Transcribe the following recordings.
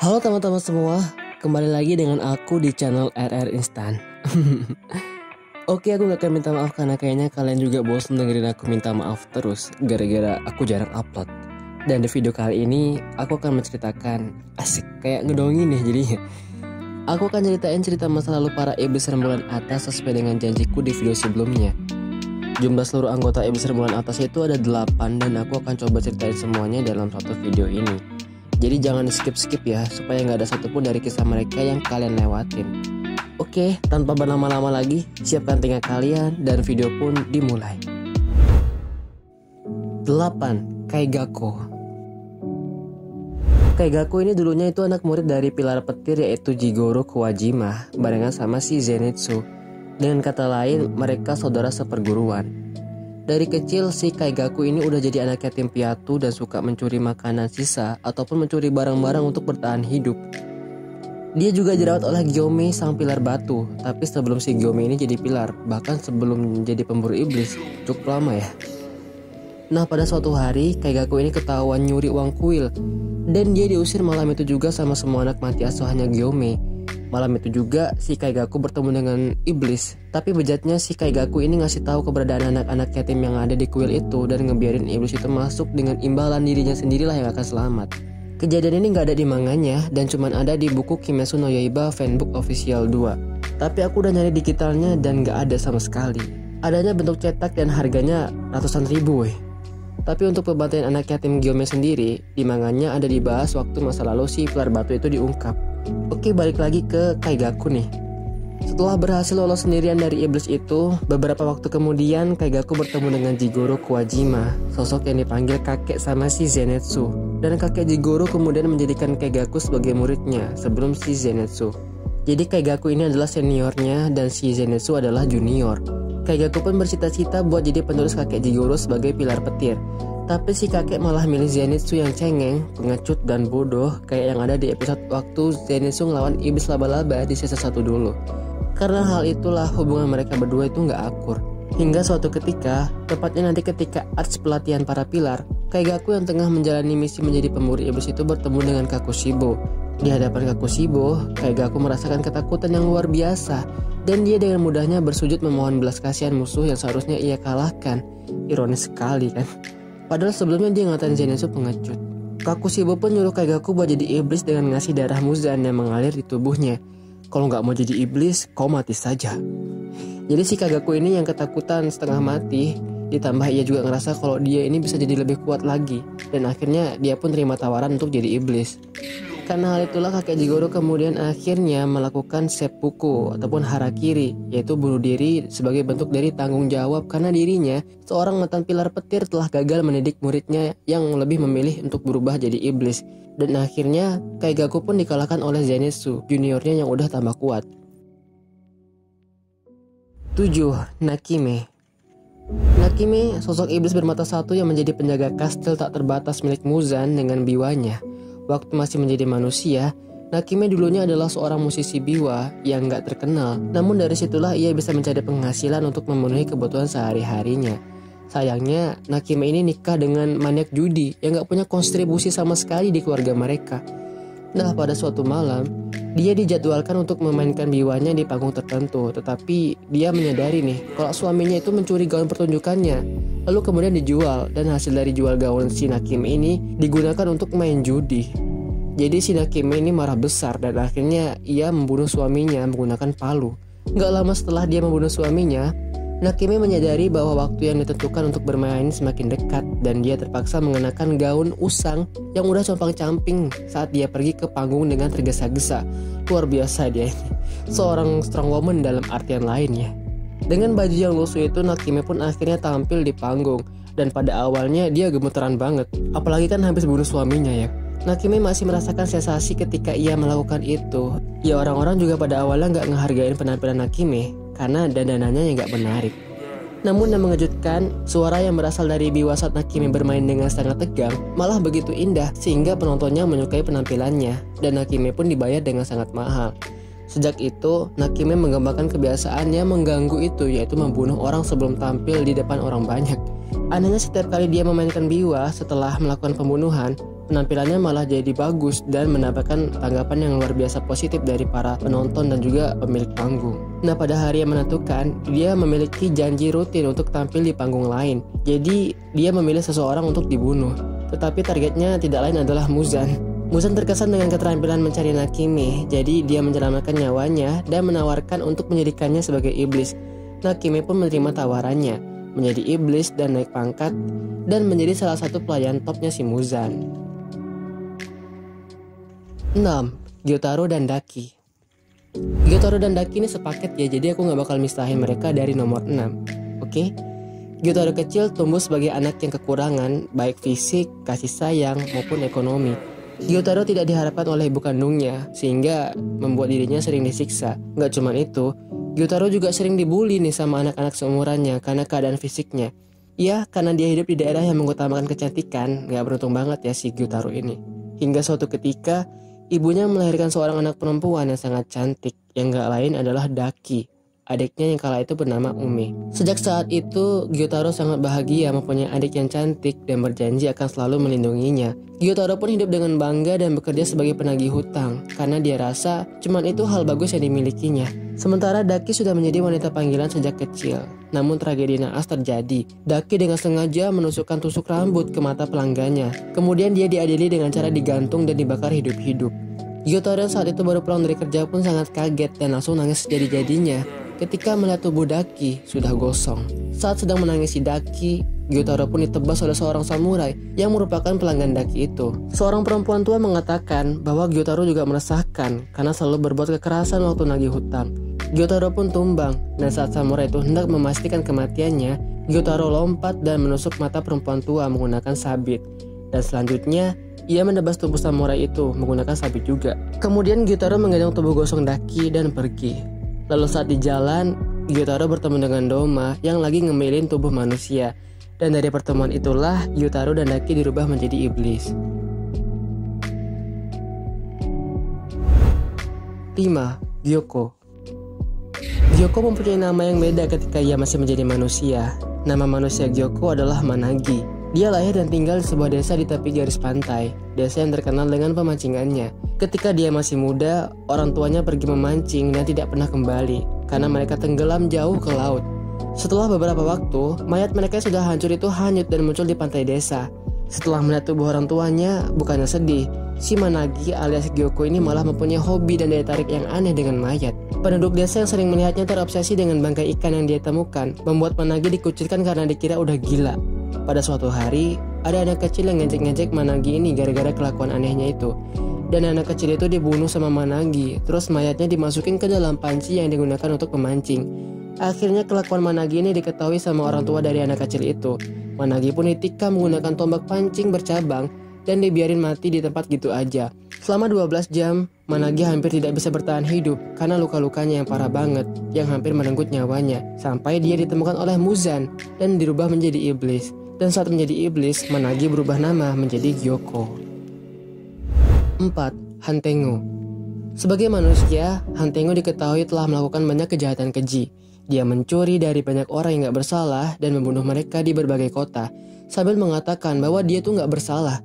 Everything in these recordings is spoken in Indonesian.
Halo teman-teman semua, kembali lagi dengan aku di channel RR Instan. Oke, aku gak akan minta maaf karena kayaknya kalian juga bosan dengerin aku minta maaf terus gara-gara aku jarang upload. Dan di video kali ini aku akan menceritakan asik kayak ngedongin nih jadinya. Aku akan ceritain cerita masa lalu para iblis rembulan atas sesuai dengan janjiku di video sebelumnya. Jumlah seluruh anggota iblis rembulan atas itu ada 8 dan aku akan coba ceritain semuanya dalam satu video ini. Jadi jangan di skip-skip ya, supaya nggak ada satupun dari kisah mereka yang kalian lewatin. Oke, tanpa berlama-lama lagi, siapkan telinga kalian dan video pun dimulai. 8. Kaigaku. Kaigaku ini dulunya itu anak murid dari pilar petir yaitu Jigoro Kuwajima barengan sama si Zenitsu. Dengan kata lain, mereka saudara seperguruan. Dari kecil si Kaigaku ini udah jadi anak yatim piatu dan suka mencuri makanan sisa ataupun mencuri barang-barang untuk bertahan hidup. Dia juga dirawat oleh Gyome sang pilar batu, tapi sebelum si Gyome ini jadi pilar, bahkan sebelum jadi pemburu iblis, cukup lama ya. Nah pada suatu hari Kaigaku ini ketahuan nyuri uang kuil dan dia diusir malam itu juga sama semua anak mati asuhannya Gyome. Malam itu juga si Kaigaku bertemu dengan iblis. Tapi bejatnya si Kaigaku ini ngasih tahu keberadaan anak-anak yatim yang ada di kuil itu dan ngebiarin iblis itu masuk dengan imbalan dirinya sendirilah yang akan selamat. Kejadian ini gak ada di manganya dan cuman ada di buku Kimetsu no Yaiba Fanbook Official 2. Tapi aku udah nyari digitalnya dan gak ada sama sekali. Adanya bentuk cetak dan harganya ratusan ribu weh. Tapi untuk pembantaian anak yatim Gyome sendiri, di manganya ada dibahas waktu masa lalu si pilar batu itu diungkap. Oke, balik lagi ke Kaigaku nih. Setelah berhasil lolos sendirian dari iblis itu, beberapa waktu kemudian Kaigaku bertemu dengan Jigoro Kuwajima, sosok yang dipanggil kakek sama si Zenitsu. Dan kakek Jigoro kemudian menjadikan Kaigaku sebagai muridnya sebelum si Zenitsu. Jadi Kaigaku ini adalah seniornya dan si Zenitsu adalah junior. Kaigaku pun bercita-cita buat jadi penerus kakek Jigoro sebagai pilar petir. Tapi si kakek malah milih Zenitsu yang cengeng, pengecut dan bodoh kayak yang ada di episode waktu Zenitsu ngelawan iblis laba-laba di season 1 dulu. Karena hal itulah hubungan mereka berdua itu nggak akur. Hingga suatu ketika, tepatnya nanti ketika arts pelatihan para pilar, Kaigaku yang tengah menjalani misi menjadi pemburu iblis itu bertemu dengan Kakushibo. Di hadapan Kakushibo, Kaigaku merasakan ketakutan yang luar biasa dan dia dengan mudahnya bersujud memohon belas kasihan musuh yang seharusnya ia kalahkan. Ironis sekali kan. Padahal sebelumnya dia ngatain Zenitsu pengecut. Kakushibo pun nyuruh Kaigaku buat jadi iblis dengan ngasih darah Muzan yang mengalir di tubuhnya. Kalau nggak mau jadi iblis, kau mati saja. Jadi si Kaigaku ini yang ketakutan setengah mati, ditambah ia juga ngerasa kalau dia ini bisa jadi lebih kuat lagi. Dan akhirnya dia pun terima tawaran untuk jadi iblis. Karena hal itulah kakek Jigoro kemudian akhirnya melakukan seppuku ataupun harakiri, yaitu bunuh diri sebagai bentuk dari tanggung jawab karena dirinya, seorang mantan pilar petir telah gagal mendidik muridnya yang lebih memilih untuk berubah jadi iblis. Dan akhirnya Kaigaku pun dikalahkan oleh Zenitsu, juniornya yang udah tambah kuat. 7. Nakime. Nakime, sosok iblis bermata satu yang menjadi penjaga kastil tak terbatas milik Muzan dengan biwanya. Waktu masih menjadi manusia, Nakime dulunya adalah seorang musisi biwa yang gak terkenal. Namun dari situlah ia bisa mencari penghasilan untuk memenuhi kebutuhan sehari-harinya. Sayangnya, Nakime ini nikah dengan maniak judi yang gak punya kontribusi sama sekali di keluarga mereka. Nah, pada suatu malam, dia dijadwalkan untuk memainkan biwanya di panggung tertentu. Tetapi dia menyadari nih, kalau suaminya itu mencuri gaun pertunjukannya. Lalu kemudian dijual dan hasil dari jual gaun si Nakime ini digunakan untuk main judi. Jadi si Nakime ini marah besar dan akhirnya ia membunuh suaminya menggunakan palu. Gak lama setelah dia membunuh suaminya, Nakime menyadari bahwa waktu yang ditentukan untuk bermain semakin dekat dan dia terpaksa mengenakan gaun usang yang udah compang-camping saat dia pergi ke panggung dengan tergesa-gesa. Luar biasa dia ini, seorang strong woman dalam artian lainnya. Dengan baju yang lusuh itu Nakime pun akhirnya tampil di panggung dan pada awalnya dia gemeteran banget, apalagi kan habis bunuh suaminya ya. Nakime masih merasakan sensasi ketika ia melakukan itu. Ya orang-orang juga pada awalnya gak ngehargain penampilan Nakime karena dandanannya yang gak menarik. Namun yang mengejutkan, suara yang berasal dari biwa saat Nakime bermain dengan sangat tegang malah begitu indah sehingga penontonnya menyukai penampilannya dan Nakime pun dibayar dengan sangat mahal. Sejak itu, Nakime mengembangkan kebiasaannya mengganggu itu, yaitu membunuh orang sebelum tampil di depan orang banyak. Anehnya setiap kali dia memainkan biwa setelah melakukan pembunuhan, penampilannya malah jadi bagus dan mendapatkan tanggapan yang luar biasa positif dari para penonton dan juga pemilik panggung. Nah, pada hari yang menentukan, dia memiliki janji rutin untuk tampil di panggung lain. Jadi, dia memilih seseorang untuk dibunuh. Tetapi targetnya tidak lain adalah Muzan. Muzan terkesan dengan keterampilan mencari Nakime, jadi dia menyelamatkan nyawanya dan menawarkan untuk menjadikannya sebagai iblis. Nakime pun menerima tawarannya, menjadi iblis dan naik pangkat, dan menjadi salah satu pelayan topnya si Muzan. 6. Gyotaro dan Daki. Gyotaro dan Daki ini sepaket ya, jadi aku gak bakal misahin mereka dari nomor 6. Oke? Gyotaro kecil tumbuh sebagai anak yang kekurangan, baik fisik, kasih sayang, maupun ekonomi. Gyotaro tidak diharapkan oleh ibu kandungnya, sehingga membuat dirinya sering disiksa. Gak cuma itu, Gyotaro juga sering dibully nih sama anak-anak seumurannya karena keadaan fisiknya. Ya, karena dia hidup di daerah yang mengutamakan kecantikan, gak beruntung banget ya si Gyotaro ini. Hingga suatu ketika, ibunya melahirkan seorang anak perempuan yang sangat cantik, yang gak lain adalah Daki, adiknya yang kala itu bernama Ume. Sejak saat itu, Gyotaro sangat bahagia mempunyai adik yang cantik dan berjanji akan selalu melindunginya. Gyotaro pun hidup dengan bangga dan bekerja sebagai penagih hutang, karena dia rasa cuman itu hal bagus yang dimilikinya. Sementara Daki sudah menjadi wanita panggilan sejak kecil. Namun tragedi naas terjadi. Daki dengan sengaja menusukkan tusuk rambut ke mata pelanggannya. Kemudian dia diadili dengan cara digantung dan dibakar hidup-hidup. Gyotaro yang saat itu baru pulang dari kerja pun sangat kaget dan langsung nangis jadi-jadinya ketika melihat tubuh Daki sudah gosong. Saat sedang menangisi Daki, Gyotaro pun ditebas oleh seorang samurai yang merupakan pelanggan Daki itu. Seorang perempuan tua mengatakan bahwa Gyotaro juga meresahkan karena selalu berbuat kekerasan waktu nagih hutang. Gyotaro pun tumbang, dan saat samurai itu hendak memastikan kematiannya, Gyotaro lompat dan menusuk mata perempuan tua menggunakan sabit. Dan selanjutnya, ia menebas tubuh samurai itu menggunakan sabit juga. Kemudian Gyotaro menggendong tubuh gosong Daki dan pergi. Lalu saat di jalan, Gyotaro bertemu dengan Doma yang lagi ngemilin tubuh manusia. Dan dari pertemuan itulah, Gyotaro dan Daki dirubah menjadi iblis. 5. Gyoko. Gyoko mempunyai nama yang beda ketika ia masih menjadi manusia. Nama manusia Gyoko adalah Managi. Dia lahir dan tinggal di sebuah desa di tepi garis pantai, desa yang terkenal dengan pemancingannya. Ketika dia masih muda, orang tuanya pergi memancing dan tidak pernah kembali, karena mereka tenggelam jauh ke laut. Setelah beberapa waktu, mayat mereka yang sudah hancur itu hanyut dan muncul di pantai desa. Setelah melihat tubuh orang tuanya, bukannya sedih, si Managi alias Gyoko ini malah mempunyai hobi dan daya tarik yang aneh dengan mayat. Penduduk desa yang sering melihatnya terobsesi dengan bangkai ikan yang dia temukan, membuat Managi dikucilkan karena dikira udah gila. Pada suatu hari, ada anak kecil yang ngejek-ngejek Managi ini gara-gara kelakuan anehnya itu. Dan anak kecil itu dibunuh sama Managi, terus mayatnya dimasukin ke dalam panci yang digunakan untuk memancing. Akhirnya kelakuan Managi ini diketahui sama orang tua dari anak kecil itu. Managi pun ditikam menggunakan tombak pancing bercabang dan dibiarin mati di tempat gitu aja. Selama 12 jam, Managi hampir tidak bisa bertahan hidup karena luka-lukanya yang parah banget yang hampir merenggut nyawanya. Sampai dia ditemukan oleh Muzan dan dirubah menjadi iblis. Dan saat menjadi iblis, Managi berubah nama menjadi Gyoko. 4. Hantengo. Sebagai manusia, Hantengo diketahui telah melakukan banyak kejahatan keji. Dia mencuri dari banyak orang yang gak bersalah dan membunuh mereka di berbagai kota, sambil mengatakan bahwa dia tuh gak bersalah.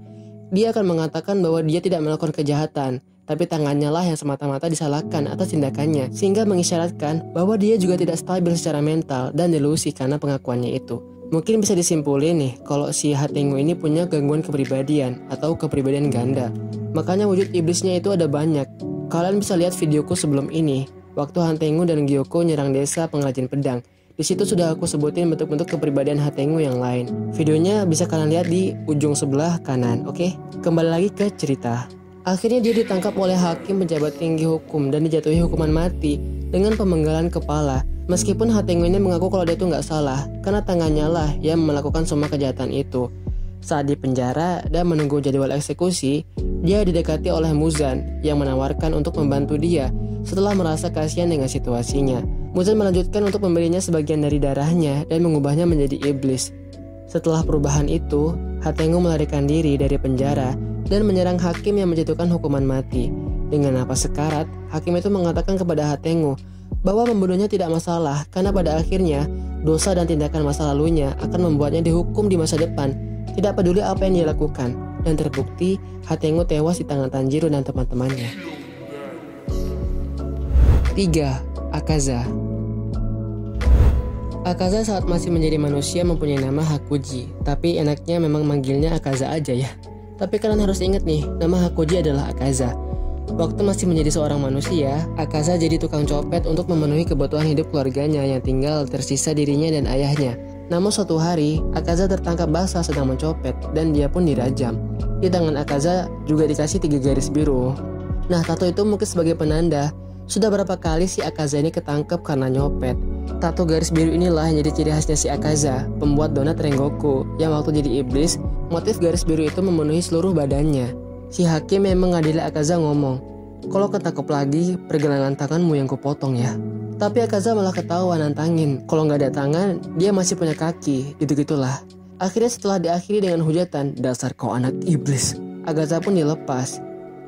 Dia akan mengatakan bahwa dia tidak melakukan kejahatan, tapi tangannya lah yang semata-mata disalahkan atas tindakannya, sehingga mengisyaratkan bahwa dia juga tidak stabil secara mental dan delusi karena pengakuannya itu. Mungkin bisa disimpulin nih, kalau si Hantengo ini punya gangguan kepribadian atau kepribadian ganda. Makanya wujud iblisnya itu ada banyak. Kalian bisa lihat videoku sebelum ini, waktu Hantengo dan Gyoko nyerang desa pengrajin pedang. Di situ sudah aku sebutin bentuk-bentuk kepribadian Hantengo yang lain. Videonya bisa kalian lihat di ujung sebelah kanan, oke? Kembali lagi ke cerita. Akhirnya dia ditangkap oleh hakim pejabat tinggi hukum dan dijatuhi hukuman mati dengan pemenggalan kepala. Meskipun Hantengo ini mengaku kalau dia itu nggak salah, karena tangannya lah yang melakukan semua kejahatan itu. Saat di penjara dan menunggu jadwal eksekusi, dia didekati oleh Muzan yang menawarkan untuk membantu dia setelah merasa kasihan dengan situasinya. Muzan melanjutkan untuk memberinya sebagian dari darahnya dan mengubahnya menjadi iblis. Setelah perubahan itu, Hantengo melarikan diri dari penjara dan menyerang hakim yang menjatuhkan hukuman mati. Dengan napas sekarat, hakim itu mengatakan kepada Hantengo bahwa membunuhnya tidak masalah karena pada akhirnya dosa dan tindakan masa lalunya akan membuatnya dihukum di masa depan, tidak peduli apa yang dia lakukan. dan terbukti Hatengo tewas di tangan Tanjiro dan teman-temannya. 3. Akaza. Akaza saat masih menjadi manusia mempunyai nama Hakuji, tapi enaknya memang manggilnya Akaza aja ya. Tapi kalian harus ingat nih, nama Hakuji adalah Akaza. Waktu masih menjadi seorang manusia, Akaza jadi tukang copet untuk memenuhi kebutuhan hidup keluarganya yang tinggal tersisa dirinya dan ayahnya. Namun suatu hari, Akaza tertangkap basah sedang mencopet dan dia pun dirajam. Di tangan Akaza juga dikasih 3 garis biru. Nah, tato itu mungkin sebagai penanda, sudah berapa kali si Akaza ini ketangkep karena nyopet. Tato garis biru inilah yang jadi ciri khasnya si Akaza, pembuat donat Rengoku, yang waktu jadi iblis, motif garis biru itu memenuhi seluruh badannya. Si hakim memang ngadili Akaza ngomong, "Kalau ketangkep lagi, pergelangan tanganmu yang kupotong ya." Tapi Akaza malah ketawa nantangin, kalau nggak ada tangan, dia masih punya kaki, gitu-gitulah. Akhirnya setelah diakhiri dengan hujatan, "Dasar kau anak iblis," Akaza pun dilepas.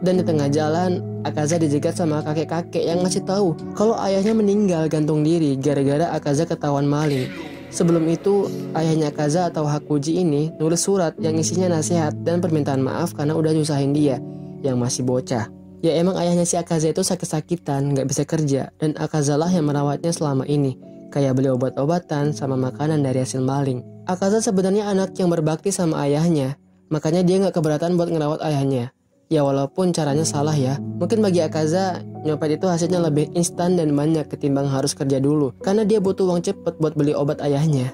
Dan di tengah jalan, Akaza dijegat sama kakek-kakek yang ngasih tahu kalau ayahnya meninggal gantung diri gara-gara Akaza ketahuan maling. Sebelum itu, ayahnya Akaza atau Hakuji ini nulis surat yang isinya nasihat dan permintaan maaf karena udah nyusahin dia yang masih bocah. Ya emang ayahnya si Akaza itu sakit-sakitan, gak bisa kerja, dan Akaza lah yang merawatnya selama ini, kayak beli obat-obatan sama makanan dari hasil maling. Akaza sebenarnya anak yang berbakti sama ayahnya, makanya dia gak keberatan buat ngerawat ayahnya. Ya walaupun caranya salah ya, mungkin bagi Akaza nyopet itu hasilnya lebih instan dan banyak ketimbang harus kerja dulu, karena dia butuh uang cepet buat beli obat ayahnya.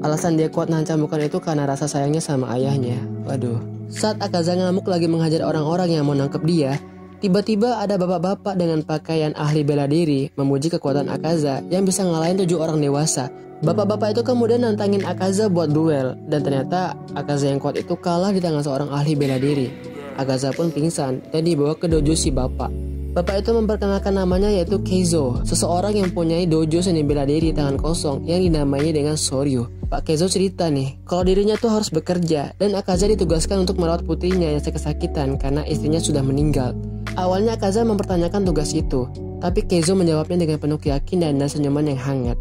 Alasan dia kuat nahan cambukan itu karena rasa sayangnya sama ayahnya. Waduh. Saat Akaza ngamuk lagi menghajar orang-orang yang mau nangkep dia, tiba-tiba ada bapak-bapak dengan pakaian ahli bela diri memuji kekuatan Akaza yang bisa ngalahin 7 orang dewasa. Bapak-bapak itu kemudian nantangin Akaza buat duel, dan ternyata Akaza yang kuat itu kalah di tangan seorang ahli bela diri. Akaza pun pingsan dan dibawa ke dojo si bapak. Bapak itu memperkenalkan namanya yaitu Keizo, seseorang yang mempunyai dojo seni bela diri tangan kosong yang dinamai dengan Soryu. Pak Keizo cerita nih, kalau dirinya tuh harus bekerja dan Akaza ditugaskan untuk merawat putrinya yang kesakitan karena istrinya sudah meninggal. Awalnya Akaza mempertanyakan tugas itu, tapi Keizo menjawabnya dengan penuh keyakinan dan senyuman yang hangat.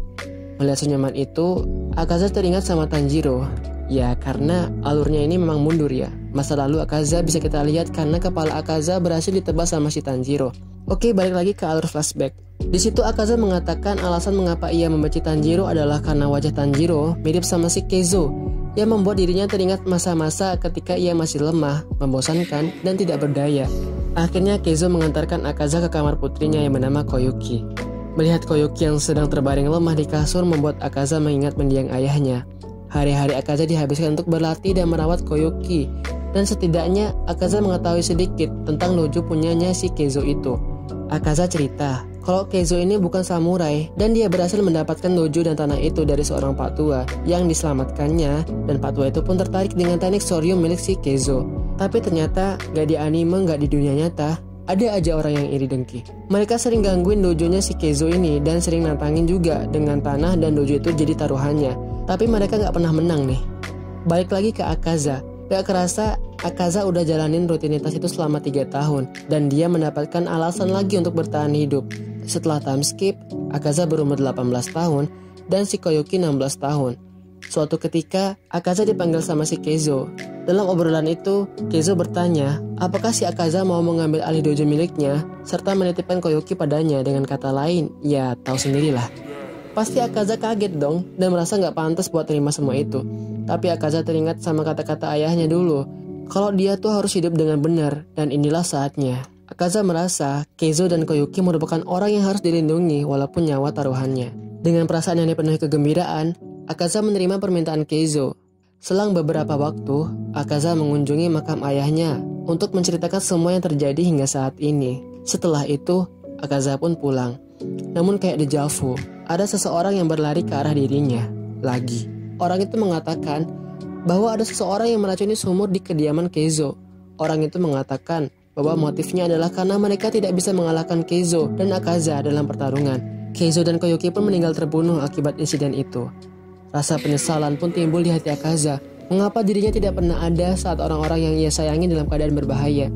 Melihat senyuman itu, Akaza teringat sama Tanjiro. Ya karena alurnya ini memang mundur ya. Masa lalu Akaza bisa kita lihat karena kepala Akaza berhasil ditebas sama si Tanjiro. Oke, balik lagi ke alur flashback. Di situ Akaza mengatakan alasan mengapa ia membenci Tanjiro adalah karena wajah Tanjiro mirip sama si Keizo, yang membuat dirinya teringat masa-masa ketika ia masih lemah, membosankan, dan tidak berdaya. Akhirnya Keizo mengantarkan Akaza ke kamar putrinya yang bernama Koyuki. Melihat Koyuki yang sedang terbaring lemah di kasur membuat Akaza mengingat mendiang ayahnya. Hari-hari Akaza dihabiskan untuk berlatih dan merawat Koyuki, dan setidaknya Akaza mengetahui sedikit tentang dojo punyanya si Keizo itu. Akaza cerita kalau Keizo ini bukan samurai dan dia berhasil mendapatkan dojo dan tanah itu dari seorang pak tua yang diselamatkannya, dan pak tua itu pun tertarik dengan teknik Soryu milik si Keizo. Tapi ternyata gak di anime gak di dunia nyata, ada aja orang yang iri dengki. Mereka sering gangguin dojonya si Keizo ini dan sering nantangin juga dengan tanah dan dojo itu jadi taruhannya. Tapi mereka gak pernah menang nih. Balik lagi ke Akaza. Gak kerasa Akaza udah jalanin rutinitas itu selama 3 tahun. Dan dia mendapatkan alasan lagi untuk bertahan hidup. Setelah time skip, Akaza berumur 18 tahun dan si Koyuki 16 tahun. Suatu ketika, Akaza dipanggil sama si Keizo. Dalam obrolan itu, Keizo bertanya apakah si Akaza mau mengambil alih dojo miliknya serta menitipkan Koyuki padanya. Dengan kata lain, ya tahu sendirilah. Pasti Akaza kaget dong dan merasa gak pantas buat terima semua itu. Tapi Akaza teringat sama kata-kata ayahnya dulu, kalau dia tuh harus hidup dengan benar, dan inilah saatnya. Akaza merasa Keizo dan Koyuki merupakan orang yang harus dilindungi walaupun nyawa taruhannya. Dengan perasaan yang dipenuhi kegembiraan, Akaza menerima permintaan Keizo. Selang beberapa waktu, Akaza mengunjungi makam ayahnya untuk menceritakan semua yang terjadi hingga saat ini. Setelah itu, Akaza pun pulang. Namun kayak deja vu, ada seseorang yang berlari ke arah dirinya. Lagi, orang itu mengatakan bahwa ada seseorang yang meracuni sumur di kediaman Keizo. Orang itu mengatakan bahwa motifnya adalah karena mereka tidak bisa mengalahkan Keizo dan Akaza dalam pertarungan. Keizo dan Koyuki pun meninggal terbunuh akibat insiden itu. Rasa penyesalan pun timbul di hati Akaza. Mengapa dirinya tidak pernah ada saat orang-orang yang ia sayangi dalam keadaan berbahaya.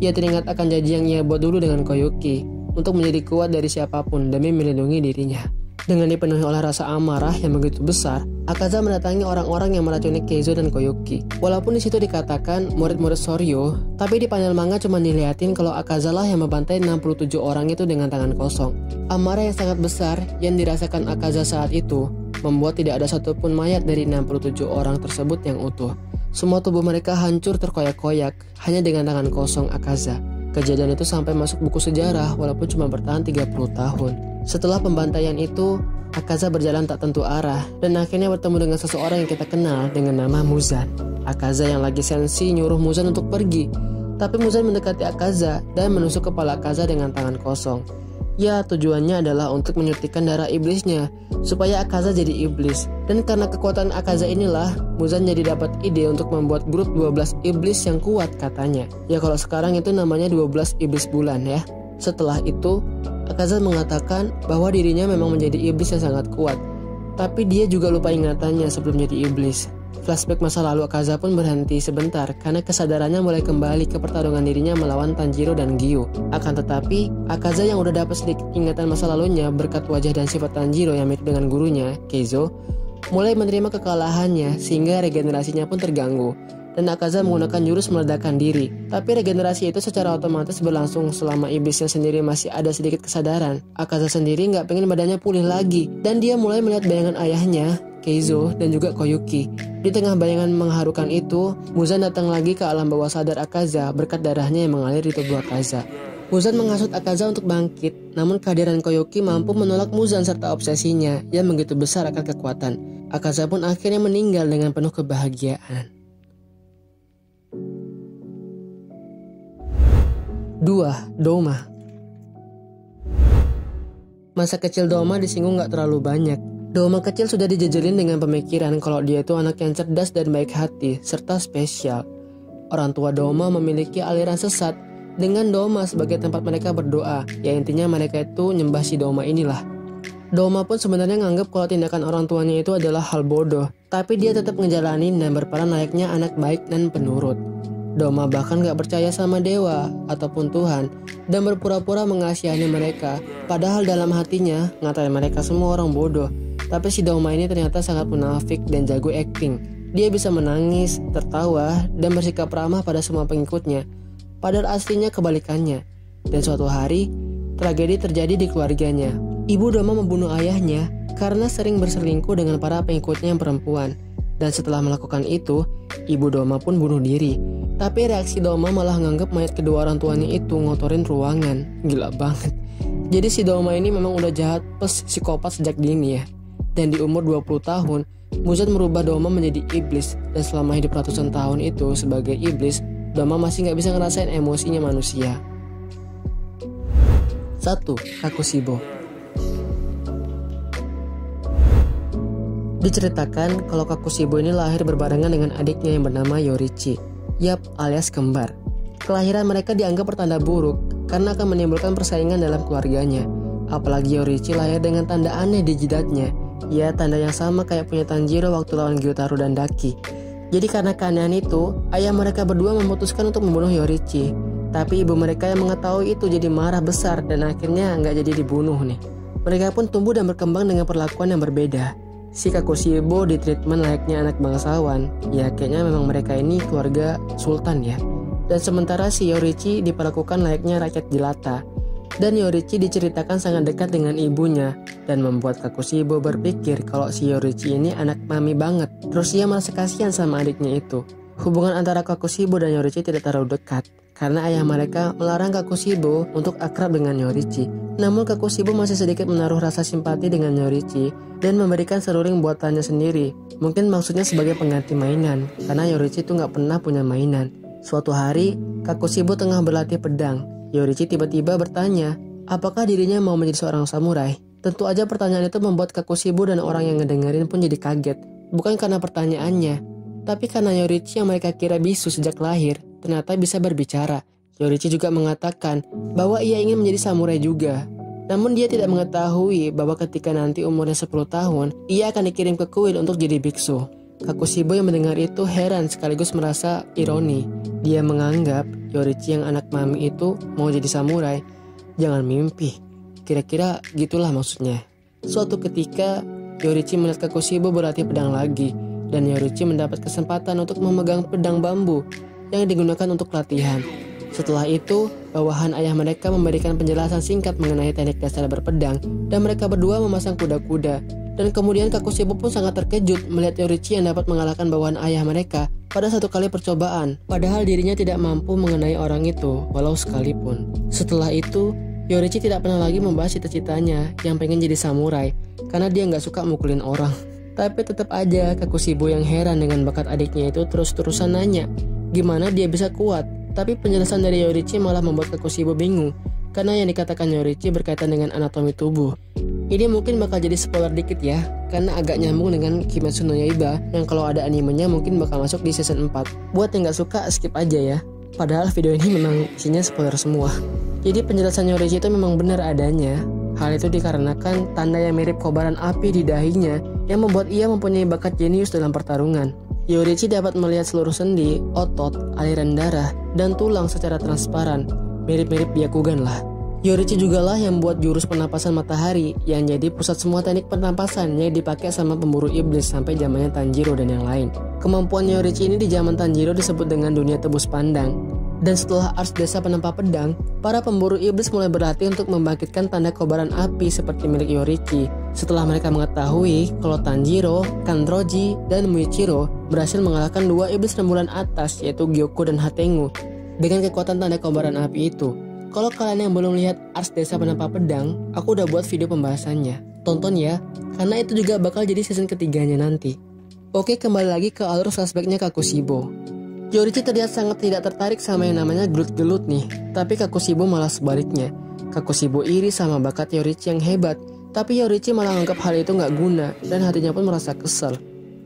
Ia teringat akan janji yang ia buat dulu dengan Koyuki untuk menjadi kuat dari siapapun demi melindungi dirinya. Dengan dipenuhi oleh rasa amarah yang begitu besar, Akaza mendatangi orang-orang yang meracuni Keizo dan Koyuki. Walaupun di situ dikatakan murid-murid Soryo, tapi di panel manga cuma dilihatin kalau Akaza lah yang membantai 67 orang itu dengan tangan kosong. Amarah yang sangat besar yang dirasakan Akaza saat itu membuat tidak ada satupun mayat dari 67 orang tersebut yang utuh. Semua tubuh mereka hancur terkoyak-koyak hanya dengan tangan kosong Akaza. Kejadian itu sampai masuk buku sejarah walaupun cuma bertahan 30 tahun. Setelah pembantaian itu, Akaza berjalan tak tentu arah dan akhirnya bertemu dengan seseorang yang kita kenal dengan nama Muzan. Akaza yang lagi sensi nyuruh Muzan untuk pergi, tapi Muzan mendekati Akaza dan menusuk kepala Akaza dengan tangan kosong. Ya, tujuannya adalah untuk menyuntikkan darah iblisnya supaya Akaza jadi iblis. Dan karena kekuatan Akaza inilah, Muzan jadi dapat ide untuk membuat grup 12 iblis yang kuat katanya. Ya kalau sekarang itu namanya 12 iblis bulan ya. Setelah itu, Akaza mengatakan bahwa dirinya memang menjadi iblis yang sangat kuat. Tapi dia juga lupa ingatannya sebelum jadi iblis. Flashback masa lalu Akaza pun berhenti sebentar karena kesadarannya mulai kembali ke pertarungan dirinya melawan Tanjiro dan Gyu. Akan tetapi, Akaza yang udah dapat sedikit ingatan masa lalunya berkat wajah dan sifat Tanjiro yang mirip dengan gurunya, Keizo, mulai menerima kekalahannya sehingga regenerasinya pun terganggu. Dan Akaza menggunakan jurus meledakkan diri. Tapi regenerasi itu secara otomatis berlangsung selama iblisnya sendiri masih ada sedikit kesadaran. Akaza sendiri nggak pengen badannya pulih lagi. Dan dia mulai melihat bayangan ayahnya, Keizo, dan juga Koyuki. Di tengah bayangan mengharukan itu, Muzan datang lagi ke alam bawah sadar Akaza berkat darahnya yang mengalir di tubuh Akaza. Muzan menghasut Akaza untuk bangkit, namun kehadiran Koyuki mampu menolak Muzan serta obsesinya yang begitu besar akan kekuatan. Akaza pun akhirnya meninggal dengan penuh kebahagiaan. 2. Doma. Masa kecil Doma disinggung gak terlalu banyak. Doma kecil sudah dijejelin dengan pemikiran kalau dia itu anak yang cerdas dan baik hati, serta spesial. Orang tua Doma memiliki aliran sesat dengan Doma sebagai tempat mereka berdoa. Ya intinya mereka itu nyembah si Doma inilah. Doma pun sebenarnya nganggap kalau tindakan orang tuanya itu adalah hal bodoh. Tapi dia tetap ngejalanin dan berperan layaknya anak baik dan penurut. Doma bahkan gak percaya sama dewa ataupun Tuhan dan berpura-pura mengasihani mereka. Padahal dalam hatinya ngatain mereka semua orang bodoh. Tapi si Doma ini ternyata sangat munafik dan jago acting. Dia bisa menangis, tertawa, dan bersikap ramah pada semua pengikutnya. Padahal aslinya kebalikannya. Dan suatu hari, tragedi terjadi di keluarganya. Ibu Doma membunuh ayahnya karena sering berselingkuh dengan para pengikutnya yang perempuan. Dan setelah melakukan itu, ibu Doma pun bunuh diri. Tapi reaksi Doma malah nganggap mayat kedua orang tuanya itu ngotorin ruangan. Gila banget. Jadi si Doma ini memang udah jahat plus psikopat sejak dini ya. Dan di umur 20 tahun, Muzan merubah Doma menjadi iblis. Dan selama hidup ratusan tahun itu sebagai iblis, Doma masih gak bisa ngerasain emosinya manusia. 1. Kakushibo. Diceritakan kalau Kakushibo ini lahir berbarengan dengan adiknya yang bernama Yorichi. Yap, alias kembar. Kelahiran mereka dianggap pertanda buruk karena akan menimbulkan persaingan dalam keluarganya. Apalagi Yorichi lahir dengan tanda aneh di jidatnya. Ya, tanda yang sama kayak punya Tanjiro waktu lawan Gyutaro dan Daki. Jadi karena keanehan itu, ayah mereka berdua memutuskan untuk membunuh Yorichi. Tapi ibu mereka yang mengetahui itu jadi marah besar dan akhirnya nggak jadi dibunuh nih. Mereka pun tumbuh dan berkembang dengan perlakuan yang berbeda. Si Kakushibo ditreatment layaknya anak bangsawan. Ya kayaknya memang mereka ini keluarga sultan ya. Dan sementara si Yorichi diperlakukan layaknya rakyat jelata. Dan Yorichi diceritakan sangat dekat dengan ibunya. Dan membuat Kakushibo berpikir kalau si Yorichi ini anak mami banget. Terus ia merasa kasihan sama adiknya itu. Hubungan antara Kakushibo dan Yorichi tidak terlalu dekat. Karena ayah mereka melarang Kakushibo untuk akrab dengan Yorichi. Namun Kakushibo masih sedikit menaruh rasa simpati dengan Yorichi dan memberikan seruling buatannya sendiri. Mungkin maksudnya sebagai pengganti mainan, karena Yorichi itu gak pernah punya mainan. Suatu hari, Kakushibo tengah berlatih pedang. Yorichi tiba-tiba bertanya, apakah dirinya mau menjadi seorang samurai? Tentu aja pertanyaan itu membuat Kakushibo dan orang yang ngedengerin pun jadi kaget. Bukan karena pertanyaannya, tapi karena Yorichi yang mereka kira bisu sejak lahir, ternyata bisa berbicara. Yorichi juga mengatakan bahwa ia ingin menjadi samurai juga. Namun dia tidak mengetahui bahwa ketika nanti umurnya 10 tahun, ia akan dikirim ke kuil untuk jadi biksu. Kakushibo yang mendengar itu heran sekaligus merasa ironi. Dia menganggap Yorichi yang anak mami itu mau jadi samurai. Jangan mimpi. Kira-kira gitulah maksudnya. Suatu ketika, Yorichi melihat Kakushibo berlatih pedang lagi, dan Yorichi mendapat kesempatan untuk memegang pedang bambu yang digunakan untuk latihan. Setelah itu, bawahan ayah mereka memberikan penjelasan singkat mengenai teknik dasar berpedang, dan mereka berdua memasang kuda-kuda. Dan kemudian Kakushibo pun sangat terkejut melihat Yorichi yang dapat mengalahkan bawahan ayah mereka pada satu kali percobaan, padahal dirinya tidak mampu mengenai orang itu, walau sekalipun. Setelah itu, Yorichi tidak pernah lagi membahas cita-citanya yang pengen jadi samurai, karena dia nggak suka mukulin orang. Tapi tetap aja Kakushibo yang heran dengan bakat adiknya itu terus-terusan nanya, gimana dia bisa kuat? Tapi penjelasan dari Yorichi malah membuat Kakushibo bingung, karena yang dikatakan Yorichi berkaitan dengan anatomi tubuh. Ini mungkin bakal jadi spoiler dikit ya, karena agak nyambung dengan Kimetsu no Yaiba yang kalau ada animenya mungkin bakal masuk di season 4. Buat yang gak suka skip aja ya, padahal video ini memang isinya spoiler semua. Jadi penjelasan Yorichi itu memang benar adanya. Hal itu dikarenakan tanda yang mirip kobaran api di dahinya yang membuat ia mempunyai bakat jenius dalam pertarungan. Yorichi dapat melihat seluruh sendi, otot, aliran darah, dan tulang secara transparan, mirip-mirip Byakugan lah. Yorichi jugalah yang buat jurus penapasan matahari yang jadi pusat semua teknik penapasan yang dipakai sama pemburu iblis sampai zamannya Tanjiro dan yang lain. Kemampuan Yorichi ini di zaman Tanjiro disebut dengan dunia tebus pandang. Dan setelah ars desa penempa pedang, para pemburu iblis mulai berlatih untuk membangkitkan tanda kobaran api seperti milik Yorichi. Setelah mereka mengetahui kalau Tanjiro, Kanroji, dan Muichiro berhasil mengalahkan dua iblis rembulan atas yaitu Gyoko dan Hatengu dengan kekuatan tanda kobaran api itu. Kalau kalian yang belum lihat ars desa penempa pedang, aku udah buat video pembahasannya. Tonton ya, karena itu juga bakal jadi season ketiganya nanti. Oke, kembali lagi ke alur flashbacknya Kakushibo. Yorichi terlihat sangat tidak tertarik sama yang namanya gelut-gelut nih, tapi Kakushibo malah sebaliknya. Kakushibo iri sama bakat Yorichi yang hebat, tapi Yorichi malah menganggap hal itu nggak guna dan hatinya pun merasa kesel.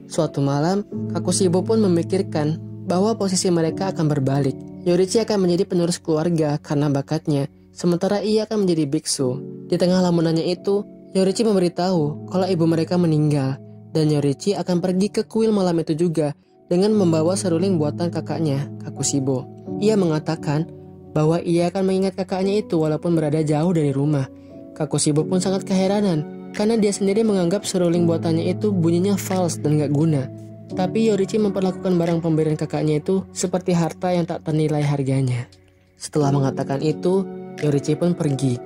Suatu malam, Kakushibo pun memikirkan bahwa posisi mereka akan berbalik. Yorichi akan menjadi penerus keluarga karena bakatnya, sementara ia akan menjadi biksu. Di tengah lamunannya itu, Yorichi memberitahu kalau ibu mereka meninggal, dan Yorichi akan pergi ke kuil malam itu juga dengan membawa seruling buatan kakaknya, Kakushibo. Ia mengatakan bahwa ia akan mengingat kakaknya itu walaupun berada jauh dari rumah. Kakushibo pun sangat keheranan, karena dia sendiri menganggap seruling buatannya itu bunyinya false dan gak guna. Tapi Yorichi memperlakukan barang pemberian kakaknya itu seperti harta yang tak ternilai harganya. Setelah mengatakan itu, Yorichi pun pergi.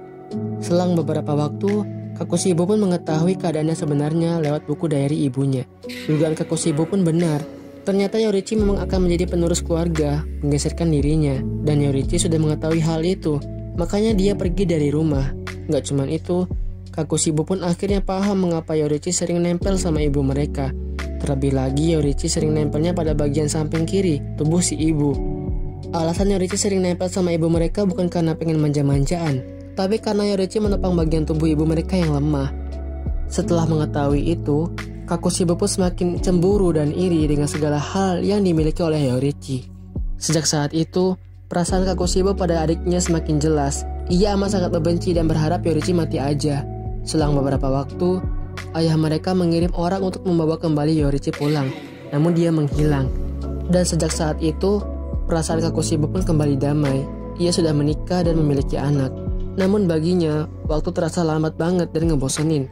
Selang beberapa waktu, Kakushibo pun mengetahui keadaannya sebenarnya lewat buku diary ibunya. Dugaan Kakushibo pun benar. Ternyata Yorichi memang akan menjadi penerus keluarga, menggeserkan dirinya. Dan Yorichi sudah mengetahui hal itu, makanya dia pergi dari rumah. Gak cuman itu, Kakushibo pun akhirnya paham mengapa Yorichi sering nempel sama ibu mereka. Terlebih lagi Yorichi sering nempelnya pada bagian samping kiri tubuh si ibu. Alasan Yorichi sering nempel sama ibu mereka bukan karena pengen manja-manjaan, tapi karena Yorichi menopang bagian tubuh ibu mereka yang lemah. Setelah mengetahui itu, Kakushibo pun semakin cemburu dan iri dengan segala hal yang dimiliki oleh Yorichi. Sejak saat itu, perasaan Kakushibo pada adiknya semakin jelas. Ia amat sangat membenci dan berharap Yorichi mati aja. Selang beberapa waktu, ayah mereka mengirim orang untuk membawa kembali Yorichi pulang, namun dia menghilang. Dan sejak saat itu, perasaan Kakushibo pun kembali damai. Ia sudah menikah dan memiliki anak. Namun baginya, waktu terasa lambat banget dan ngebosenin.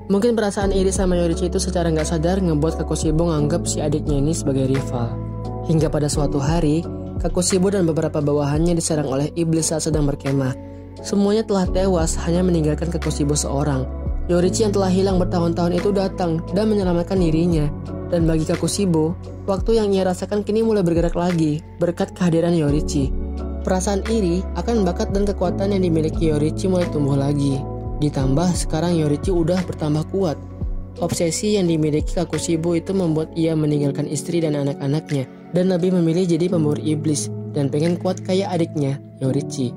Mungkin perasaan iri sama Yorichi itu secara nggak sadar ngebuat Kakushibo nganggap si adiknya ini sebagai rival. Hingga pada suatu hari, Kakushibo dan beberapa bawahannya diserang oleh iblis saat sedang berkemah. Semuanya telah tewas, hanya meninggalkan Kakushibo seorang. Yorichi yang telah hilang bertahun-tahun itu datang dan menyelamatkan dirinya. Dan bagi Kakushibo, waktu yang ia rasakan kini mulai bergerak lagi berkat kehadiran Yorichi. Perasaan iri akan bakat dan kekuatan yang dimiliki Yorichi mulai tumbuh lagi. Ditambah sekarang Yorichi udah bertambah kuat. Obsesi yang dimiliki Kakushibo itu membuat ia meninggalkan istri dan anak-anaknya dan lebih memilih jadi pemburu iblis dan pengen kuat kayak adiknya, Yorichi.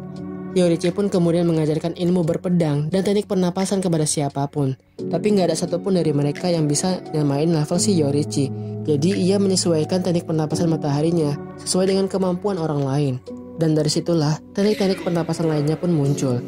Yorichi pun kemudian mengajarkan ilmu berpedang dan teknik pernapasan kepada siapapun. Tapi nggak ada satupun dari mereka yang bisa nyamain level si Yorichi. Jadi ia menyesuaikan teknik pernapasan mataharinya sesuai dengan kemampuan orang lain. Dan dari situlah teknik-teknik pernapasan lainnya pun muncul.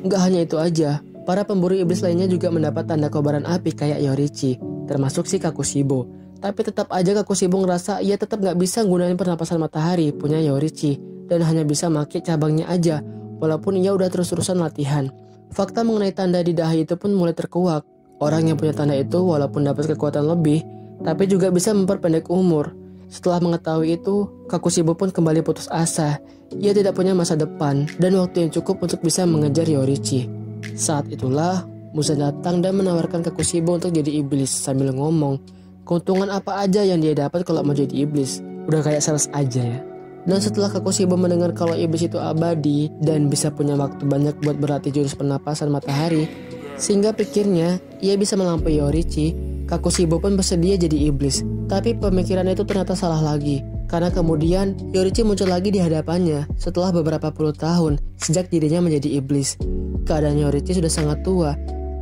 Nggak hanya itu aja, para pemburu iblis lainnya juga mendapat tanda kobaran api kayak Yorichi, termasuk si Kakushibo. Tapi tetap aja Kakushibo ngerasa ia tetap nggak bisa gunain pernapasan matahari punya Yorichi dan hanya bisa pakai cabangnya aja. Walaupun ia udah terus-terusan latihan. Fakta mengenai tanda di dahi itu pun mulai terkuak Orang yang punya tanda itu walaupun dapat kekuatan lebih, tapi juga bisa memperpendek umur. Setelah mengetahui itu, Kakushibo pun kembali putus asa. Ia tidak punya masa depan dan waktu yang cukup untuk bisa mengejar Yorichi. Saat itulah Muzan datang dan menawarkan Kakushibo untuk jadi iblis sambil ngomong, keuntungan apa aja yang dia dapat kalau mau jadi iblis. Udah kayak sales aja ya. Dan setelah Kakushibo mendengar kalau iblis itu abadi dan bisa punya waktu banyak buat berlatih jurus pernapasan matahari, sehingga pikirnya ia bisa melampaui Yorichi, Kakushibo pun bersedia jadi iblis. Tapi pemikiran itu ternyata salah lagi, karena kemudian Yorichi muncul lagi di hadapannya setelah beberapa puluh tahun sejak dirinya menjadi iblis. Keadaan Yorichi sudah sangat tua,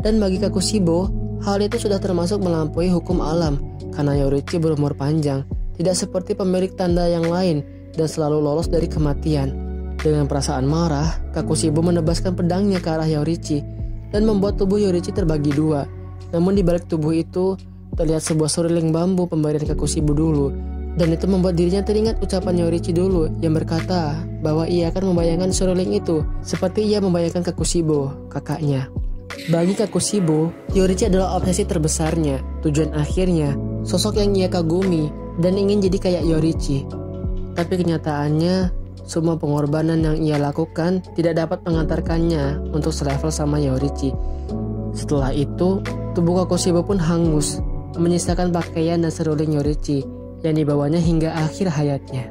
dan bagi Kakushibo, hal itu sudah termasuk melampaui hukum alam, karena Yorichi berumur panjang, tidak seperti pemilik tanda yang lain, dan selalu lolos dari kematian. Dengan perasaan marah, Kakushibo menebaskan pedangnya ke arah Yorichi dan membuat tubuh Yorichi terbagi dua. Namun di balik tubuh itu terlihat sebuah seruling bambu pemberian Kakushibo dulu, dan itu membuat dirinya teringat ucapan Yorichi dulu yang berkata bahwa ia akan membayangkan seruling itu seperti ia membayangkan Kakushibo, kakaknya. Bagi Kakushibo, Yorichi adalah obsesi terbesarnya, tujuan akhirnya, sosok yang ia kagumi dan ingin jadi kayak Yorichi. Tapi kenyataannya, semua pengorbanan yang ia lakukan tidak dapat mengantarkannya untuk selevel sama Yorichi. Setelah itu, tubuh Kakushibo pun hangus, menyisakan pakaian dan seruling Yorichi yang dibawanya hingga akhir hayatnya.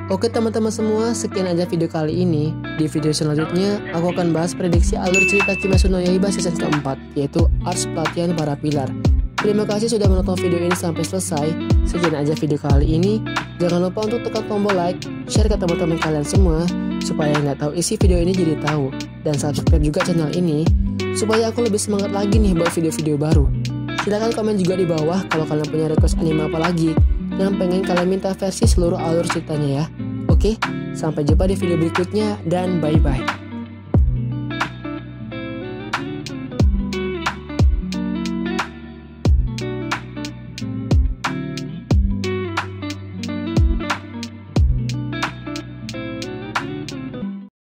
Oke teman-teman semua, sekian aja video kali ini. Di video selanjutnya, aku akan bahas prediksi alur cerita Kimetsu no Yaiba season keempat, yaitu Arts Pelatihan Para Pilar. Terima kasih sudah menonton video ini sampai selesai. Sekian aja video kali ini. Jangan lupa untuk tekan tombol like, share ke teman-teman kalian semua, supaya nggak tahu isi video ini jadi tahu. Dan subscribe juga channel ini, supaya aku lebih semangat lagi nih buat video-video baru. Silahkan komen juga di bawah kalau kalian punya request anime apa lagi yang pengen kalian minta versi seluruh alur ceritanya ya. Oke, sampai jumpa di video berikutnya dan bye-bye.